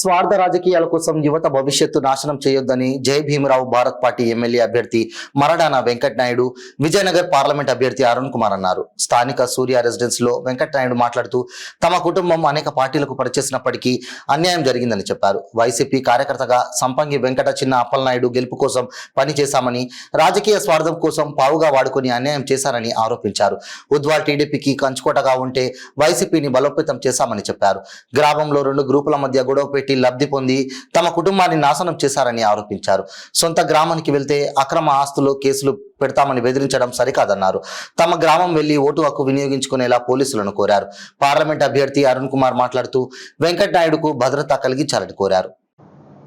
స్వార్థ రాజకీయాల కోసం యువత భవిష్యత్తు నాశనం చేయొద్దని జై భీమరావు భారత్ పార్టీ ఎమ్మెల్యే అభ్యర్థి మరడాన వెంకట్ నాయుడు, విజయనగర్ పార్లమెంట్ అభ్యర్థి అరుణ్ కుమార్ అన్నారు. స్థానిక సూర్య రెసిడెన్స్ లో వెంకట్ నాయుడు మాట్లాడుతూ తమ కుటుంబం అనేక పార్టీలకు పనిచేసినప్పటికీ అన్యాయం జరిగిందని చెప్పారు. వైసీపీ కార్యకర్తగా సంపంగి వెంకట చిన్న అప్పలనాయుడు గెలుపు కోసం పనిచేశామని, రాజకీయ స్వార్థం కోసం పావుగా వాడుకొని అన్యాయం చేశారని ఆరోపించారు. ఉద్వాల్ టీడీపీకి కంచుకోటగా ఉంటే వైసీపీని బలోపేతం చేశామని చెప్పారు. గ్రామంలో 2 గ్రూపుల మధ్య గొడవ పెట్టి లబ్ధి పొంది తమ కుటుంబాన్ని నాశనం చేశారని ఆరోపించారు. సొంత గ్రామానికి వెళ్తే అక్రమ ఆస్తులు కేసులు పెడతామని బెదిరించడం సరికాదన్నారు. తమ గ్రామం వెళ్లి ఓటు హక్కు వినియోగించుకునేలా పోలీసులను కోరారు. పార్లమెంట్ అభ్యర్థి అరుణ్ కుమార్ మాట్లాడుతూ వెంకట్ నాయుడుకు భద్రత కలిగించాలని కోరారు.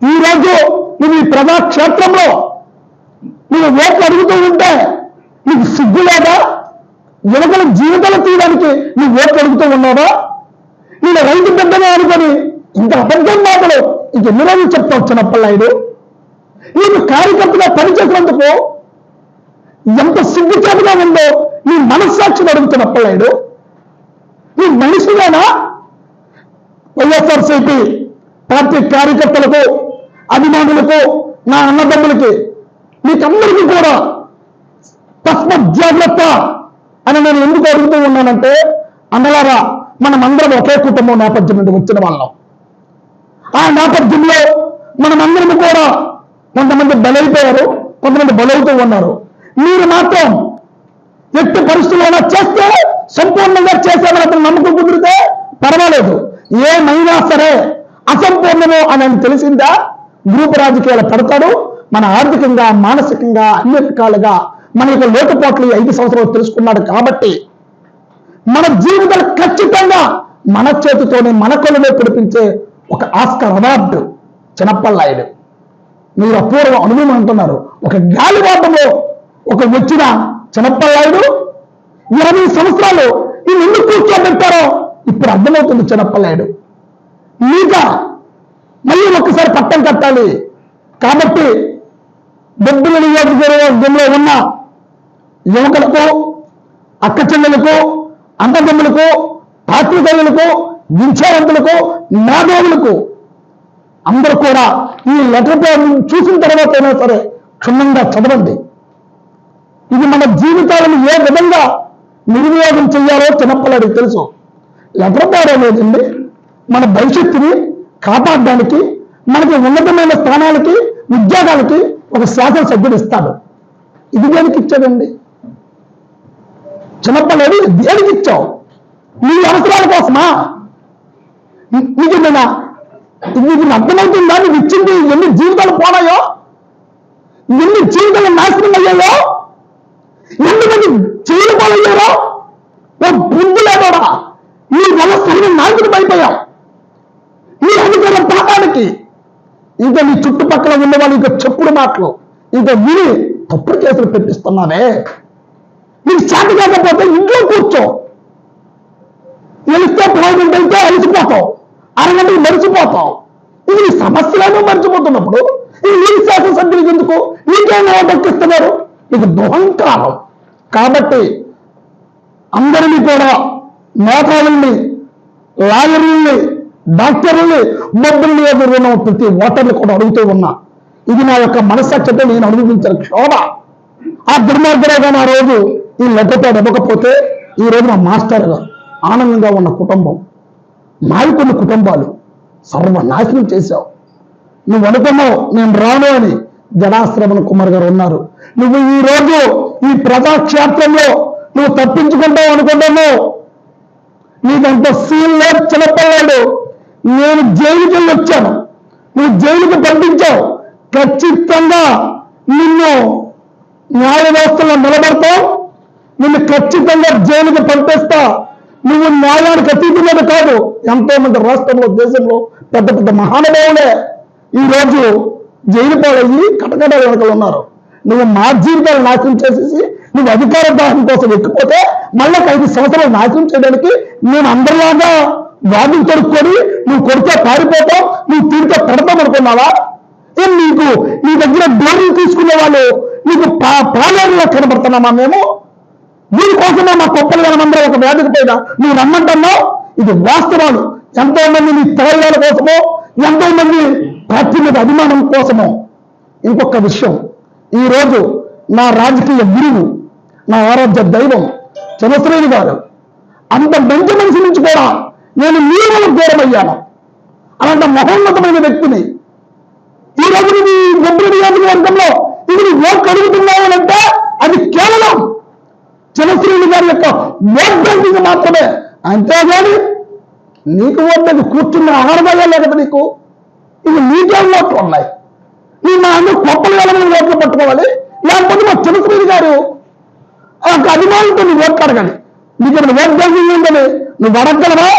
ఈ రోజు నువ్వు ప్రజాక్షేత్రంలో నువ్వు ఓట్లు అడుగుతూ ఉంటే నీకు సిగ్గు లేదా? యువకుల జీవితాలు తీయడానికి నువ్వు ఓట్లు అడుగుతూ ఉన్నావా? నేను రైతు పెద్దగా అనుకొని ఇంత అబద్ధం మాటలు ఇంకెన్ని రోజులు చెప్తావు చిన్నప్పలనాయుడు? నీకు కార్యకర్తగా పనిచేసినందుకు ఎంత సిగ్గుచేటుగా ఉందో నీ మనస్సాక్షిని అడుగుతున్నప్పలనాయుడు. నీ మనిషిగానా? వైఎస్ఆర్సీపీ పార్టీ కార్యకర్తలకు, అభిమానులకు, నా అన్నదమ్ములకి, మీకందరికీ కూడా తస్మత్ జాగ్రత్త అని నేను ఎందుకు అడుగుతూ ఉన్నానంటే, అన్నలారా మనమందరం ఒకే కుటుంబం నేపథ్యం నుండి వచ్చిన వాళ్ళం. ఆ నేపథ్యంలో మనమందరం కూడా కొంతమంది బలైపోయారు, కొంతమంది బలవుతూ ఉన్నారు. మీరు మాత్రం ఎట్టి పరిస్థితుల్లో చేస్తే సంపూర్ణంగా చేసేవారు అతను నమ్మకం కుదిరితే పర్వాలేదు. ఏమైనా సరే అసంపూర్ణము అని తెలిసిందా గ్రూప్ రాజకీయాలు పడతాడు. మన ఆర్థికంగా, మానసికంగా, అన్ని రకాలుగా మన యొక్క లోటుపాట్లు 5 సంవత్సరాలు తెలుసుకున్నాడు. కాబట్టి మన జీవితాలు ఖచ్చితంగా మన చేతితోనే మన కొలువే పిలిపించే ఒక ఆస్కార్ అవార్డు చిన్నప్పలనాయుడు. మీరు అపూర్వ అనుభవం అంటున్నారు. ఒక గాలివాటంలో ఒక వచ్చిన చిన్నప్పలనాయుడు 20 సంవత్సరాలు ఈయన ఎందుకు కూర్చోబెట్టారో ఇప్పుడు అర్థమవుతుంది. చిన్నప్పలనాయుడు మీక మళ్ళీ ఒక్కసారి పట్టం కట్టాలి. కాబట్టి బొబ్బుల నియోజకవర్గంలో ఉన్న యువకులకు, అక్క చెల్లెలకు, అన్నదమ్ములకు, పాత్రికేయులకు, విద్యావంతులకు, మేధావులకు అందరూ కూడా ఈ లెటర్ పేరు చూసిన తర్వాత అయినా సరే క్షుణ్ణంగా చదవండి. ఇది మన జీవితాలను ఏ విధంగా నిర్వియోగం చేయాలో చిన్నప్పలనాయుడికి తెలుసు. లెటర్ పేరు అనేదండి మన భవిష్యత్తుని కాపాడడానికి, మనకి ఉన్నతమైన స్థానాలకి, ఉద్యోగాలకి ఒక శాసనసభ్యుడు ఇస్తాడు. ఇది దేనికి ఇచ్చాడండి చిన్నప్పలనాయుడు? దేనికి ఇచ్చావు? నీ అవసరాల కోసమా? నీకు అర్థమవుతుందా? నువ్వు ఇచ్చింది ఎన్ని జీవితాలు పోనాయో, ఎన్ని జీవితాలు నాశనం అయ్యాయో, ఎంతమంది చేయలు పాలయ్యారో. బుద్ధి లేదోడా? నీ వ్యవస్థని నాయకుడు అయిపోయావు. నీ అధికారం పాఠానికి ఇంకా నీ చుట్టుపక్కల ఉన్న వాళ్ళు ఇంకా చెప్పుడు మాటలు ఇంకా విని తప్పుడు కేసులు పెట్టిస్తున్నావే. నీకు చేత కాకపోతే ఇంట్లో కూర్చో. వెళితే ప్రైవేట్ అయితే అలిసిపోతావు, అరగంటకి మరిచిపోతావు. ఇది నీ సమస్యలను మర్చిపోతున్నప్పుడు ఇది నీ శాసనసభ్యులకు ఎందుకు? నీకేమో దక్కిస్తున్నారు? ఇది దుహంకారం. కాబట్టి అందరినీ కూడా మేధావుల్ని, లాయర్లని, డాక్టర్లని, మొబ్బుల్ని ఎదురున్న ప్రతి ఓటర్ని కూడా అడుగుతూ ఉన్నా. ఇది నా యొక్క మనస్సాక్షితో నేను అనుభవించిన క్షోభ. ఆ దుర్మార్గరావు ఆ రోజు ఈ లెక్కతో ఇవ్వకపోతే ఈ రోజు నా మాస్టర్ ఆనందంగా ఉన్న కుటుంబం, మావి కొన్ని కుటుంబాలు సర్వనాశనం చేశావు. నువ్వు అనుకున్నావు నేను రాను అని. జడాశ్రవణ్ కుమార్ గారు ఉన్నారు. నువ్వు ఈ రోజు ఈ ప్రజాక్షేత్రంలో నువ్వు తప్పించుకుంటావు అనుకుంటున్నావు. నీకంత సీన్ లేదు చిన్నప్పలనాయుడు. నేను జైలుకి వెళ్ళి వచ్చాను, నువ్వు జైలుకి పంపించావు. ఖచ్చితంగా నిన్ను న్యాయ వ్యవస్థలో నిలబడతావు. నిన్ను ఖచ్చితంగా జైలుకి పంపిస్తా. నువ్వు న్యాయానికి అతీతమైన కాదు. ఎంతో మంది రాష్ట్రంలో, దేశంలో పెద్ద పెద్ద మహానుభావులే ఈరోజు జైలు పాలయ్యి కటకటాల వెనకలు ఉన్నారు. నువ్వు మా జీవితాలు నాశనం చేసేసి నువ్వు అధికార దాహం కోసం ఎక్కిపోతే మళ్ళీ 5 సంవత్సరాలు నాశనం చేయడానికి నేను అందరిలాగా వాదులు తొడుక్కొని నువ్వు కొడితే పారిపోతావు, నువ్వు తీరితే పెడతాం అనుకున్నావా? ఏం నీకు నీ దగ్గర డోర్లు తీసుకునే వాళ్ళు నీకు పాలేరులో కనబడుతున్నామా? మేము దీనికోసమే మా కుప్పలు అందరూ ఒక వేదిక పైన నువ్వు రమ్మంటున్నావు. ఇది వాస్తవాలు. ఎంతో మంది నీ తేడాల కోసమో ఎంతో మంది పార్టీ మీద అభిమానం కోసము. ఇంకొక విషయం, ఈరోజు నా రాజకీయ గురువు, నా ఆరాధ్య దైవం చంద్రశ్రేణి గారు, అంత మంచి మనిషి నుంచి కూడా నేను నీళ్ళకు దూరమయ్యాను. అలాంటి మహోన్నతమైన వ్యక్తిని ఈ రోజు నువ్వు ఈ బొబ్బిలి నియోజకవర్గంలో ఇది నీ ఓట్లు అడుగుతున్నావనంటే అది కేవలం చంద్రశ్రేణి గారి యొక్క ఓట్ బ్యాంకింగ్ మాత్రమే. అంతేగాని నీకు ఓట్లేదు, కూర్చున్న ఆహారమయ్యా లేదా నీకు, ఇది నీకే ఓట్లు ఉన్నాయి. నీ మా అందరూ కొప్పలు వెళ్ళమని ఓట్లు పట్టుకోవాలి, లేకపోతే మా చంద్రశ్రేణి గారు అభిమానులతో నువ్వు ఓట్లు అడగాలి. నీకు ఇక్కడ ఓట్ బ్యాంకింగ్ ఉందని నువ్వు అడగలవా?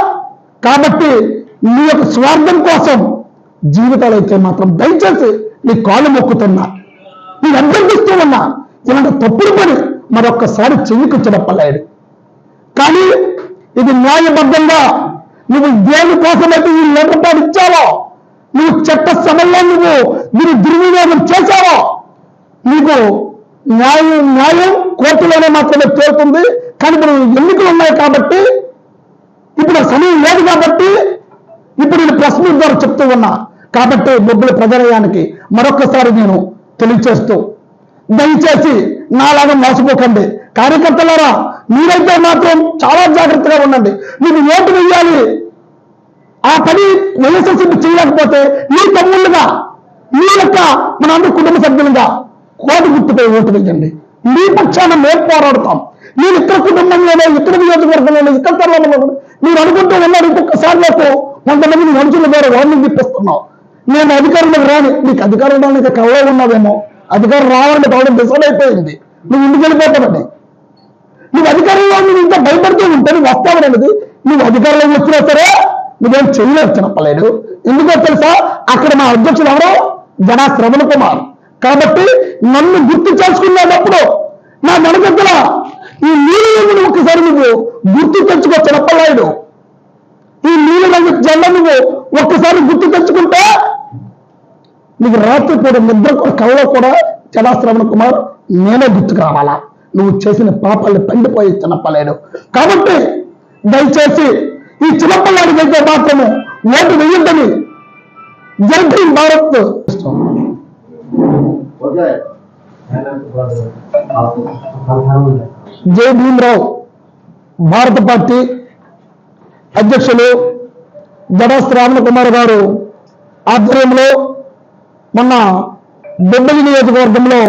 కాబట్టి నీ యొక్క స్వార్థం కోసం జీవితాలు అయితే మాత్రం దయచేసి నీ కాళ్ళు మొక్కుతున్నా, నేను అభ్యర్థిస్తూ ఉన్నా, ఇలాంటి తప్పుడు పని మరొక్కసారి చెయ్యికి చిన్నప్పలేడు. కానీ ఇది న్యాయబద్ధంగా నువ్వు దేని కోసమైతే ఈ లోటుపాటు ఇచ్చావో, నువ్వు చట్ట సభల్లో నువ్వు దీన్ని దుర్వినియోగం చేశావో, నీకు న్యాయం కోర్టులోనే మాత్రమే తేలుతుంది. కానీ ఇప్పుడు ఎన్నికలు ఉన్నాయి కాబట్టి, ఇప్పుడు సమయం లేదు కాబట్టి, ఇప్పుడు నేను ప్రెస్ మీట్ ద్వారా చెప్తూ ఉన్నా. కాబట్టి బొబ్బిలి ప్రజాలయానికి మరొకసారి నేను తెలియచేస్తూ, దయచేసి నాలాగా మోసపోకండి. కార్యకర్తలారా, మీరైతే మాత్రం చాలా జాగ్రత్తగా ఉండండి. మీకు ఓటు వేయాలి, ఆ పని వైఎస్ఆర్సీపీ చేయలేకపోతే మీ తమ్ముళ్ళుగా, మీ యొక్క మనందరూ కుటుంబ సభ్యులుగా కోటి గుర్తుపై ఓటు వేయండి. మీ పక్షాన మేము పోరాడతాం. మీరు ఇక్కడ కుటుంబంలోనే, ఇక్కడ నియోజకవర్గంలోనే, ఇక్కడ తరలో మీరు అనుకుంటూ ఉన్నారు. ఇంకొకసారి నాకు కొంతమంది మనుషుల ద్వారా వార్నింగ్ ఇప్పిస్తున్నావు. నేను అధికారంలోకి రాని, నీకు అధికారం రానికి కవలో ఉన్నావేమో, అధికారం రావాలని కావడం డిసైడ్ అయిపోయింది, నువ్వు ఇంటికి వెళ్ళిపోతావని. నువ్వు అధికారంలో నువ్వు ఇంకా భయపడుతూ ఉంటే నువ్వు వస్తావనేది, నువ్వు అధికారంలోకి వచ్చినా సరే నువ్వేం చేయలేదు చెప్పలేడు. ఎందుకో తెలుసా, అక్కడ మా అధ్యక్షుడు ఎవరో జనా శ్రవణ్ కుమార్. కాబట్టి నన్ను గుర్తు చేసుకునేటప్పుడు నా వెనకల ఈ నీలి రంగును ఒక్కసారి నువ్వు గుర్తు తెచ్చుకో చెప్పలేడు. ఈ నీలి రంగు జెండా నువ్వు ఒక్కసారి గుర్తు తెచ్చుకుంటే నీకు రాత్రిపూట నిద్ర కళ్ళలో కూడా జనా శ్రవణ్ కుమార్ నేనే గుర్తుకు రావాలా. నువ్వు చేసిన పాపాలను పండిపోయి చిన్నప్పలేడు. కాబట్టి దయచేసి ఈ చిన్నప్పలాడికి అయితే మాత్రము ఓటు వేయొద్దని జై భీమ్ భారత్. జై భీమరావు భారత పార్టీ అధ్యక్షులు జడా శ్రావణ కుమార్ గారు ఆధ్వర్యంలో మొన్న బొబ్బిలి నియోజకవర్గంలో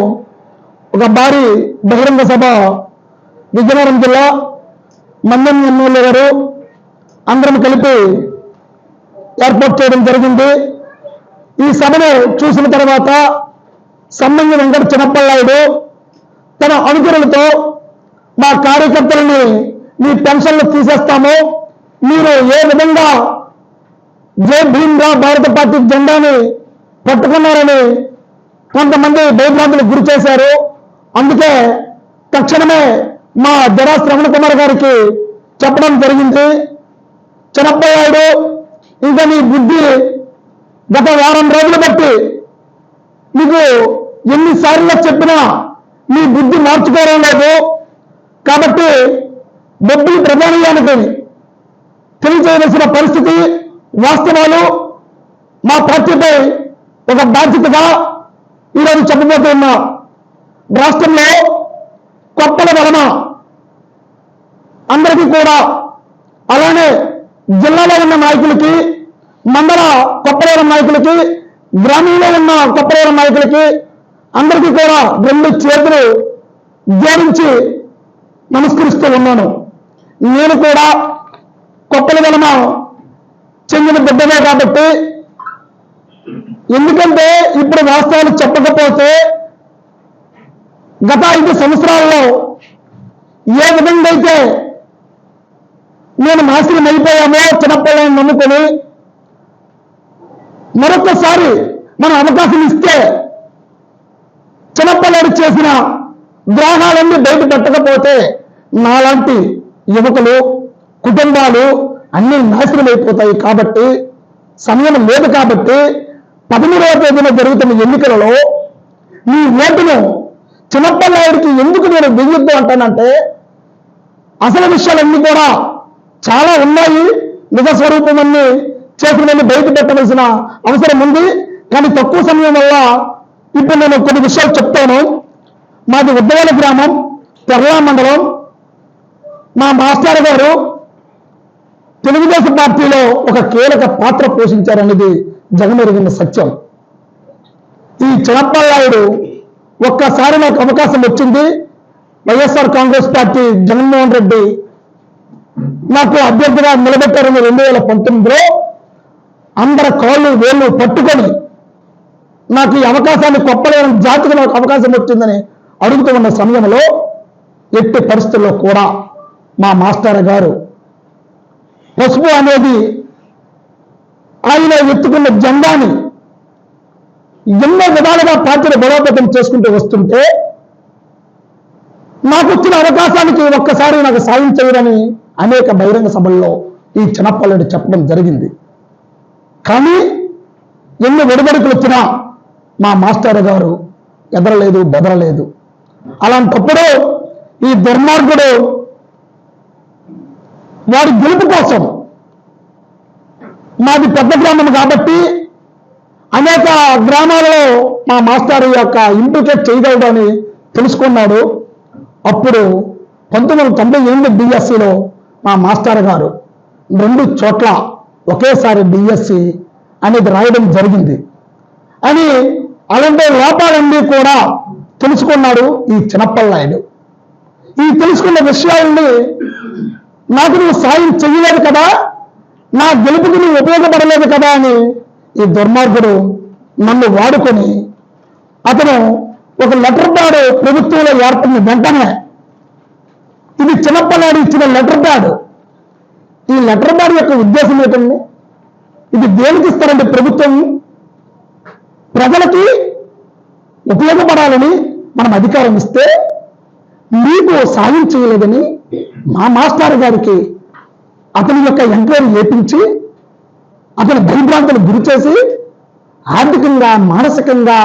ఒక భారీ బహిరంగ సభ విజయనగరం జిల్లా మందం ఎమ్మెల్యే గారు అందరం కలిపి ఏర్పాటు చేయడం జరిగింది. ఈ సభను చూసిన తర్వాత సమ్మంగి వెంకట చిన్నప్పలాయుడు తన అనుచరులతో మా కార్యకర్తలని మీ పెన్షన్లు తీసేస్తాము, మీరు ఏ విధంగా జై భీమ్రావ్ భారత పార్టీ జెండాని పట్టుకున్నారని కొంతమంది భయభ్రాంతులకు గురి చేశారు. అందుకే తక్షణమే మా జడా శ్రవణ కుమార్ గారికి చెప్పడం జరిగింది, చిన్నప్పలాయుడు ఇంకా నీ బుద్ధి గత వారం రోజులు బట్టి నీకు ఎన్నిసార్లు చెప్పినా నీ బుద్ధి మార్చుకోవడం లేదు. కాబట్టి బొబ్బిలి ప్రధానియానికి తెలియజేయవలసిన పరిస్థితి, వాస్తవాలు మా పార్టీపై ఒక బాధ్యతగా ఈరోజు చెప్పబోతున్నా. రాష్ట్రంలో కొప్పల వలన అందరికీ కూడా, అలానే జిల్లాలో ఉన్న నాయకులకి, మండల కొప్పలవరం నాయకులకి, గ్రామంలో ఉన్న కొప్పలవరం నాయకులకి అందరికీ కూడా రెండు చేతులు జోడించి నమస్కరిస్తూ ఉన్నాను. నేను కూడా కొప్పల వలన చెందిన బిడ్డనే కాబట్టి, ఎందుకంటే ఇప్పుడు వాస్తవాలు చెప్పకపోతే గత 5 సంవత్సరాల్లో ఏ విధంగా అయితే నేను నాశనం అయిపోయామో చిన్నప్పని నమ్ముకొని, మరొకసారి మనం అవకాశం ఇస్తే చిన్నప్పలాడు చేసిన ద్రోహాలన్నీ బయట పెట్టకపోతే నాలాంటి యువకులు, కుటుంబాలు అన్నీ నాశనం అయిపోతాయి. కాబట్టి సమయం లేదు. కాబట్టి 13వ తేదీన జరుగుతున్న ఎన్నికలలో నీ ఓటును చిన్నప్పలాయుడికి ఎందుకు నేను వెయ్యొద్దు అంటానంటే, అసలు విషయాలన్నీ కూడా చాలా ఉన్నాయి, నిజ స్వరూపమన్నీ చేతులని బయట పెట్టవలసిన అవసరం ఉంది. కానీ తక్కువ సమయం వల్ల ఇప్పుడు నేను కొన్ని విషయాలు చెప్తాను. మాది ఉద్దవాల గ్రామం, తెరలా మండలం. మా మాస్టర్ గారు తెలుగుదేశం పార్టీలో ఒక కీలక పాత్ర పోషించారనేది జగమెరిగిన సత్యం. ఈ చిన్నప్పలనాయుడు ఒక్కసారి నాకు అవకాశం వచ్చింది. వైఎస్ఆర్ కాంగ్రెస్ పార్టీ జగన్మోహన్ రెడ్డి నాకు అభ్యర్థిగా నిలబెట్టారని 2019లో అందరి కాళ్ళు వేళ్ళు పట్టుకొని నాకు ఈ అవకాశాన్ని కొప్పలేని జాతికి నాకు అవకాశం వచ్చిందని అడుగుతూ ఉన్న సమయంలో ఎట్టి పరిస్థితుల్లో కూడా మా మాస్టర్ గారు పసుపు అనేది ఆయన ఎత్తుకున్న జెండాని ఎన్నో విధాలుగా పార్టీని బలోపేతం చేసుకుంటూ వస్తుంటే నాకు వచ్చిన అవకాశానికి ఒక్కసారి నాకు సాయం చేయరని అనేక బహిరంగ సభల్లో ఈ చిన్నప్పలనాయుడు చెప్పడం జరిగింది. కానీ ఎన్ని ఒడిబడికలు వచ్చినా మా మాస్టర్ గారు ఎదరలేదు, బెదరలేదు. అలాంటప్పుడు ఈ దుర్మార్గుడు వాడి గెలుపు కోసం, మాది పెద్ద గ్రామం కాబట్టి అనేక గ్రామాలలో మా మాస్టర్ యొక్క ఇంప్లికేట్ చేయగలడని తెలుసుకున్నాడు. అప్పుడు 1998 డిఎస్సిలో మా మాస్టర్ గారు 2 చోట్ల ఒకేసారి డిఎస్సి అనేది రాయడం జరిగింది అని అలాంటి లోపాలన్నీ కూడా తెలుసుకున్నాడు ఈ చిన్నప్పలనాయుడు. ఈ తెలుసుకున్న విషయాల్ని నాకు నువ్వు సాయం చెయ్యలేదు కదా, నా గెలుపుకి నువ్వు ఉపయోగపడలేదు కదా అని ఈ దుర్మార్గుడు నన్ను వాడుకొని అతను ఒక లెటర్ ప్యాడ్ ప్రభుత్వంలో ఏర్పడిన వెంటనే, ఇది చిన్నప్పలనాయుడు ఇచ్చిన లెటర్ ప్యాడ్. ఈ లెటర్ ప్యాడ్ యొక్క ఉద్దేశం ఏంటండి? ఇది దేనికి ఇస్తారంటే ప్రభుత్వం ప్రజలకి ఉపయోగపడాలని మనం అధికారం ఇస్తే మీకు సాయం చేయలేదని మా మాస్టర్ గారికి అతని యొక్క ఎంక్వైరీ చేపించి అతని భయభ్రాంతులు గురి చేసి ఆర్థికంగా, మానసికంగా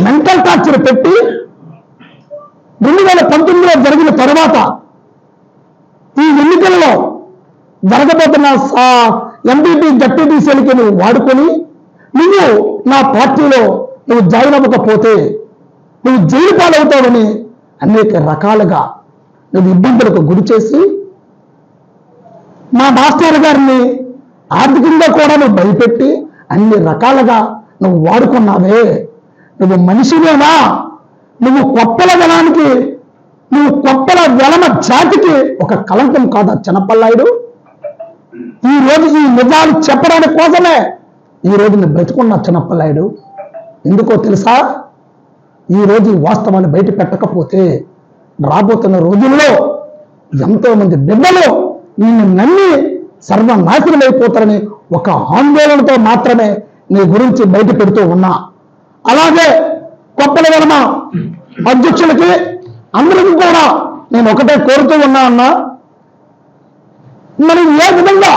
మెంటల్ టార్చర్ పెట్టి 2019లో జరిగిన తర్వాత ఈ ఎన్నికల్లో జరగబోతున్న ఎంపీపీ జడ్పీటీసీలకి నువ్వు వాడుకొని నువ్వు నా పార్టీలో నువ్వు జాయిన్ అవ్వకపోతే నువ్వు జైలు పాలవుతావని అనేక రకాలుగా నువ్వు ఇబ్బందులకు గురి చేసి మా మాస్టర్ గారిని ఆర్థికంగా కూడా నువ్వు భయపెట్టి అన్ని రకాలుగా నువ్వు వాడుకున్నావే. నువ్వు మనిషివేనా? నువ్వు కొప్పల జనానికి, నువ్వు కొప్పల వెలమ జాతికి ఒక కలంకం కాదా చిన్నప్పలనాయుడు? ఈ రోజు ఈ నిజాలు చెప్పడానికి కోసమే ఈ రోజు నేను బ్రతుకున్నా చిన్నప్పలనాయుడు. ఎందుకో తెలుసా? ఈ రోజు ఈ వాస్తవాన్ని బయట పెట్టకపోతే రాబోతున్న రోజుల్లో ఎంతో మంది బిడ్డలు నిన్ను నమ్మి సర్వనాశనం అయిపోతారని ఒక ఆందోళనతో మాత్రమే నీ గురించి బయట పెడుతూ ఉన్నా. అలాగే కొప్పల వెలమ అధ్యక్షులకి అందరికీ కూడా నేను ఒకటే కోరుతూ ఉన్నా అన్నా, మరి ఏ విధంగా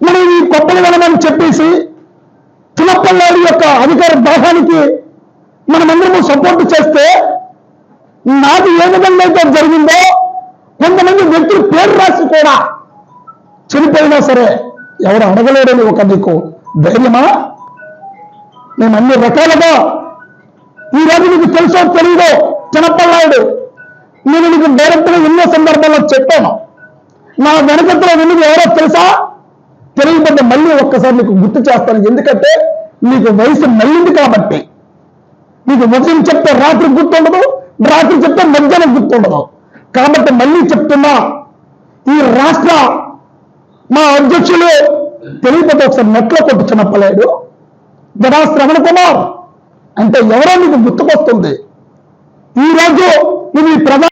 మరి ఈ కొప్పల వెలమని చెప్పేసి చిన్నప్పలనాయుడు యొక్క అధికార దాహానికి మనమందరము సపోర్ట్ చేస్తే నాకు ఏ విధంగా అయితే జరిగిందో కొంతమంది వ్యక్తులు పేరు రాసి కూడా చనిపోయినా సరే ఎవరు అడగలేడని ఒక నీకు ధైర్యమా? మేము అన్ని రకాలుగా ఈరోజు నీకు తెలుసో తెలియదో చిన్నప్పలనాయుడు, నేను నీకు డైరెక్ట్గా ఎన్నో సందర్భాల్లో చెప్పాను. నా వెనకట్లో నువ్వు ఎవరో తెలుసా? తెలియకపోతే మళ్ళీ ఒక్కసారి నీకు గుర్తు చేస్తాను. ఎందుకంటే నీకు వయసు మళ్ళింది కాబట్టి. నీకు ఉదయం చెప్తే రాత్రి గుర్తుండదు, రాత్రి చెప్తే మధ్యాహ్నం గుర్తుండదు. కాబట్టి మళ్ళీ చెప్తున్నా, ఈ రాష్ట్ర మా అధ్యక్షులు తెలియకపోతే ఒకసారి నెట్లో కొట్టు చిన్నప్పలనాయుడు, జడా శ్రవణ కుమార్ అంటే ఎవరో నీకు గుర్తుకొస్తుంది. ఈ రోజు నువ్వు ఈ ప్రజా